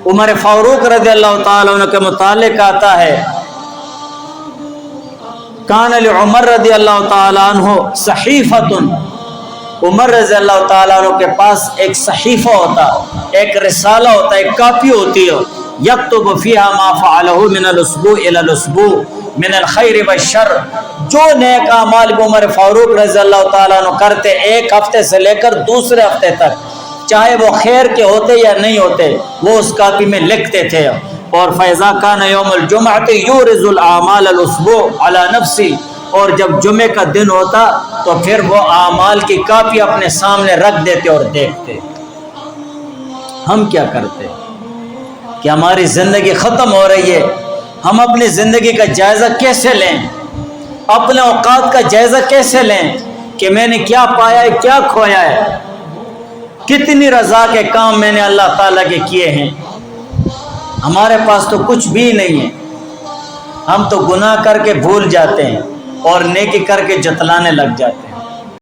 عمر فاروق رضی اللہ تعالیٰ عنہ کے متعلق آتا ہے کان لعمر رضی اللہ تعالیٰ عنہ صحیفۃ، عمر رضی اللہ تعالیٰ عنہ کے پاس ایک صحیفہ ہوتا، ایک رسالہ ہوتا، ایک کاپی ہوتی ہے، یکتب فیہا ما فعلہ من الاسبوع الی الاسبوع من الخیر والشر، جو نیک اعمال عمر فاروق رضی اللہ تعالیٰ عنہ کرتے ایک ہفتے سے لے کر دوسرے ہفتے تک، چاہے وہ خیر کے ہوتے یا نہیں ہوتے، وہ اس کاپی میں لکھتے تھے۔ اور فیضا کان یوم الجمعۃ یورز الاعمال الاسبوع علی نفسی، اور جب جمعے کا دن ہوتا تو پھر وہ اعمال کی کاپی اپنے سامنے رکھ دیتے اور دیکھتے۔ ہم کیا کرتے کہ ہماری زندگی ختم ہو رہی ہے، ہم اپنی زندگی کا جائزہ کیسے لیں، اپنے اوقات کا جائزہ کیسے لیں کہ میں نے کیا پایا ہے، کیا کھویا ہے، کتنی رضا کے کام میں نے اللہ تعالیٰ کے کیے ہیں۔ ہمارے پاس تو کچھ بھی نہیں ہے، ہم تو گناہ کر کے بھول جاتے ہیں اور نیکی کر کے جتلانے لگ جاتے ہیں۔